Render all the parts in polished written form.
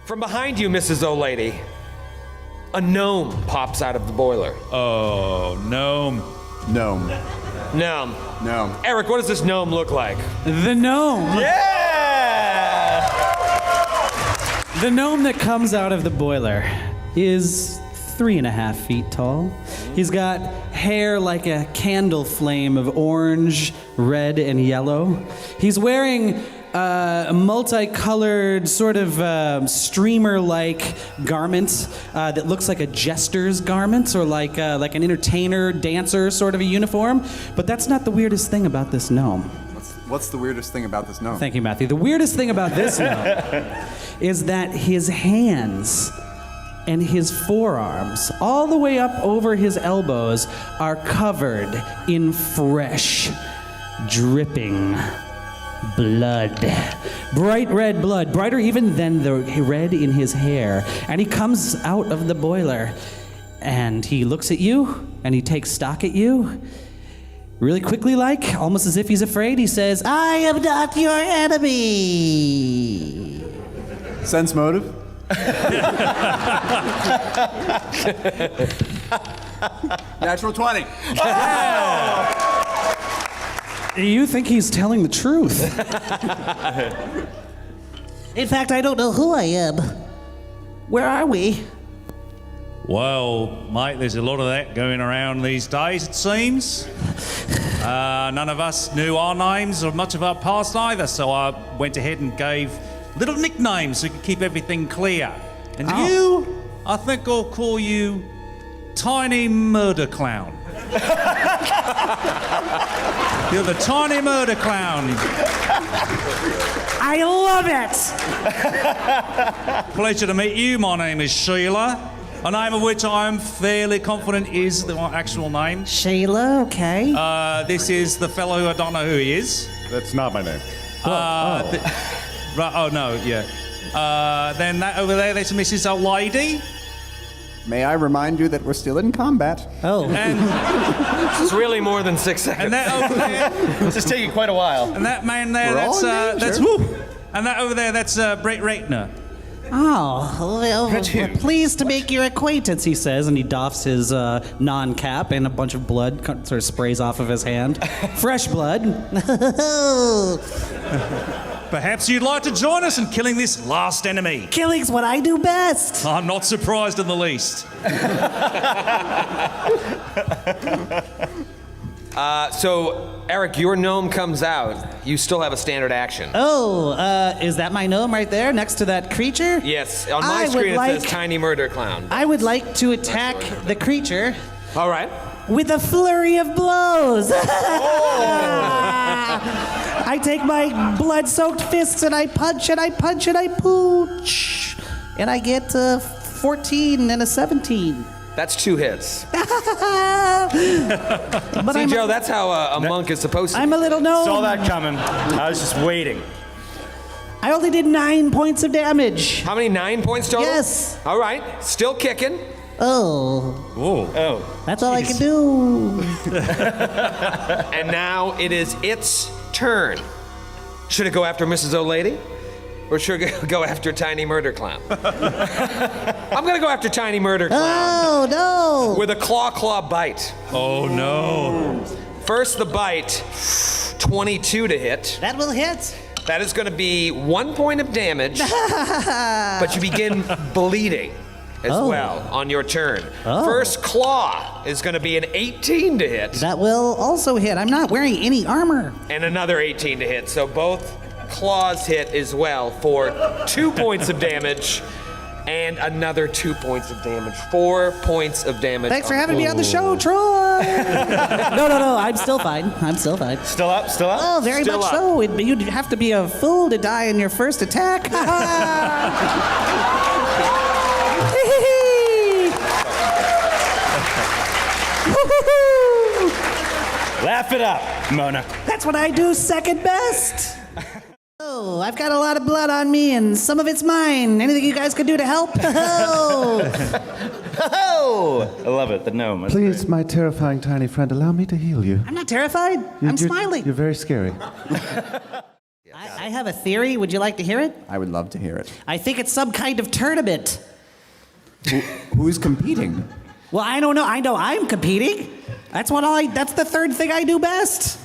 From behind you, Mrs. O'Lady, a gnome pops out of the boiler. Oh, gnome. Gnome. Gnome. Gnome. Eric, what does this gnome look like? The gnome. Yeah! The gnome that comes out of the boiler is 3.5 feet tall. He's got hair like a candle flame of orange, red, and yellow. He's wearing a multicolored sort of streamer-like garment that looks like a jester's garment or like an entertainer, dancer sort of a uniform. But that's not the weirdest thing about this gnome. What's the weirdest thing about this gnome? Thank you, Matthew. The weirdest thing about this gnome is that his hands and his forearms, all the way up over his elbows, are covered in fresh, dripping blood. Bright red blood, brighter even than the red in his hair. And he comes out of the boiler, and he looks at you, and he takes stock at you. Really quickly, like, almost as if he's afraid, he says, "I am not your enemy." Sense motive? Natural 20. You think he's telling the truth? In fact, I don't know who I am. Where are we? Well, mate, there's a lot of that going around these days, it seems. None of us knew our names or much of our past either, so I went ahead and gave little nicknames so we could keep everything clear. And you, I think I'll call you Tiny Murder Clown. You're the Tiny Murder Clown. I love it! Pleasure to meet you. My name is Sheila, a name of which I am fairly confident is the actual name. Sheila, okay. This is the fellow who I don't know who he is. That's not my name. Right, oh no, yeah. Then that over there, there's Mrs. O'Lady. May I remind you that we're still in combat? Oh. And, It's really more than 6 seconds. and that over there, This is taking quite a while. and that man there, We're all that's in danger. whoop. And that over there, that's Brett Ratner. Oh, well, we're pleased to make your acquaintance, he says, and he doffs his non-cap, and a bunch of blood sort of sprays off of his hand. Fresh blood. Perhaps you'd like to join us in killing this last enemy. Killing's what I do best. I'm not surprised in the least. So, Eric, your gnome comes out. You still have a standard action. Oh, is that my gnome right there next to that creature? Yes, on my I screen would it says like- Tiny Murder Clown. I would like to attack the creature All right. with a flurry of blows. I take my blood-soaked fists and I punch and I punch and I pooch. And I get 14 and a 17. That's 2 hits. But See, Joe, that's how a monk is supposed to I'm be. a little gnome. Saw that coming. I was just waiting. I only did 9 points of damage. How many? 9 points total? Yes. All right. Still kicking. Oh, Oh. that's all I can do. And now it is its turn. Should it go after Mrs. O'Lady? Or should it go after Tiny Murder Clown? I'm going to go after Tiny Murder Clown Oh, no. with a claw bite. Oh no. First, the bite, 22 to hit. That will hit. That is going to be 1 point of damage, but you begin bleeding as well on your turn. First claw is going to be an 18 to hit, That will also hit. I'm not wearing any armor. and another 18 to hit. So both claws hit as well for 2 points of damage, and another 2 points of damage. 4 points of damage. Thanks for having me on the show, Troy. No. I'm still fine. Still up? Still up? Oh, very Still much up. so. You'd have to be a fool to die in your first attack. Laugh it up, Mona. That's what I do second best. Oh, I've got a lot of blood on me, and some of it's mine. Anything you guys could do to help? Oh! I love it, the gnome. That's Please, my terrifying tiny friend, allow me to heal you. I'm not terrified. I'm smiling. You're very scary. I have a theory. Would you like to hear it? I would love to hear it. I think it's some kind of tournament. Who's competing? Well, I don't know. I know I'm competing. That's the third thing I do best.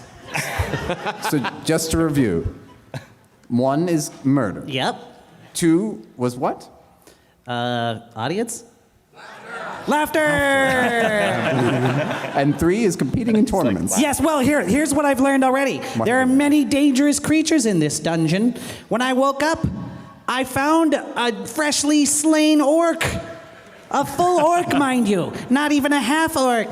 So just to review, 1 is murder. Yep. 2 was what? Audience? Laughter! And 3 is competing in tournaments. Yes, well, here's what I've learned already. There are many dangerous creatures in this dungeon. When I woke up, I found a freshly slain orc. A full orc, mind you. Not even a half orc.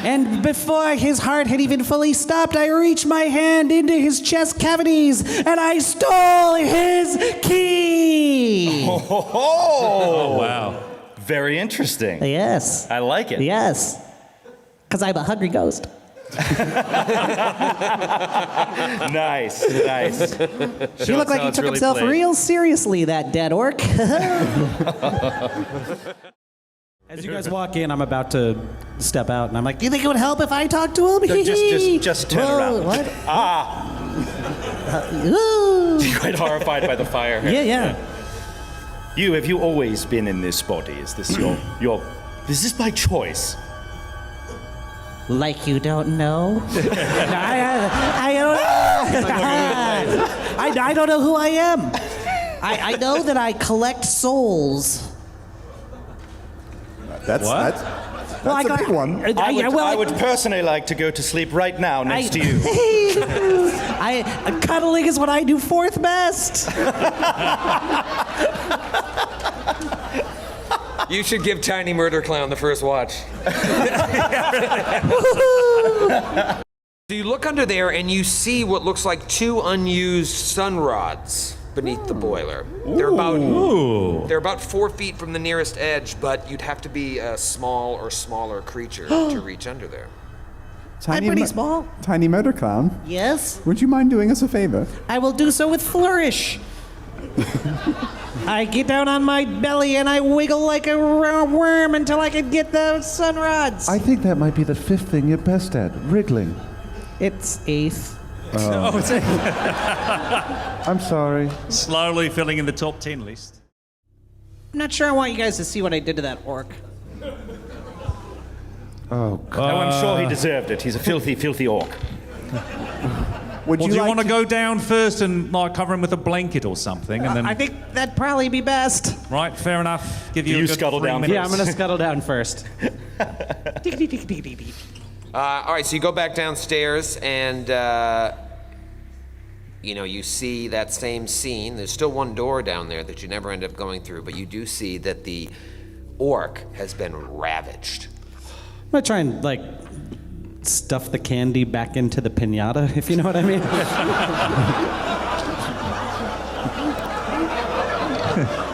And before his heart had even fully stopped, I reached my hand into his chest cavities and I stole his key. Oh, Wow. very interesting. Yes. I like it. Yes. Because I'm a hungry ghost. Nice. He looked like he took himself real seriously, that dead orc. As you guys walk in, I'm about to step out, and I'm like, Do you think it would help if I talked to him? Just turn around. What? Quite horrified by the fire. Yeah. Have you always been in this body? Is this your is this by choice? Like you don't know? I don't know who I am. I know that I collect souls. That's a big one. I would personally like to go to sleep right now next to you. Cuddling is what I do fourth best. You should give Tiny Murder Clown the first watch. So you look under there and you see what looks like 2 unused sun rods beneath the boiler. They're about 4 feet from the nearest edge, but you'd have to be a small or smaller creature to reach under there. I'm pretty small. Tiny Murder Clown, Yes, would you mind doing us a favor? I will do so with flourish. I get down on my belly and I wiggle like a worm until I can get the sun rods. I think that might be the 5th thing you're best at, wriggling. It's 8th. I'm sorry. Slowly filling in the top 10 list. I'm not sure I want you guys to see what I did to that orc. Oh, God. Oh, I'm sure he deserved it. He's a filthy, filthy orc. Would Well, you do you like want to go down first and like cover him with a blanket or something, and then I think that'd probably be best. right, fair enough. Give you You a good scuttle 3 down minutes. yeah, I'm gonna scuttle down first. All right, so you go back downstairs and you see that same scene. There's still one door down there that you never end up going through, but you do see that the orc has been ravaged. I'm gonna try and stuff the candy back into the piñata, if you know what I mean.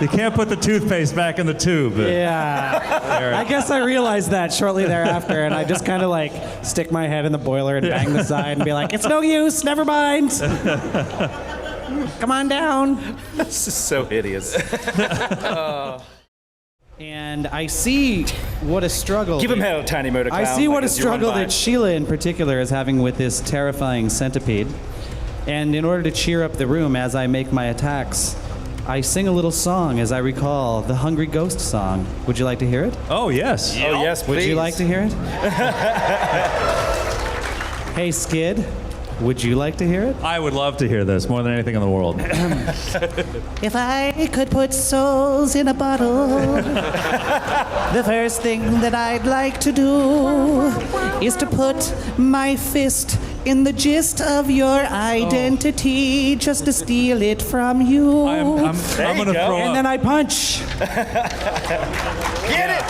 You can't put the toothpaste back in the tube. Yeah. I guess I realized that shortly thereafter, and I just kind of stick my head in the boiler and bang the side and be like, it's no use, never mind. Come on down. This is so hideous. And I see what a struggle. Give him hell, Tiny Murder Clown. I see what a as you run struggle by. that Sheila in particular is having with this terrifying centipede. And in order to cheer up the room as I make my attacks, I sing a little song as I recall the Hungry Ghost song. Would you like to hear it? Oh, yes. Oh, yes, please. Would you like to hear it? Hey, Skid, would you like to hear it? I would love to hear this more than anything in the world. If I could put souls in a bottle, the first thing that I'd like to do is to put my fist in the gist of your identity just to steal it from you. I'm There going you to go. throw And up. then I punch. Get it!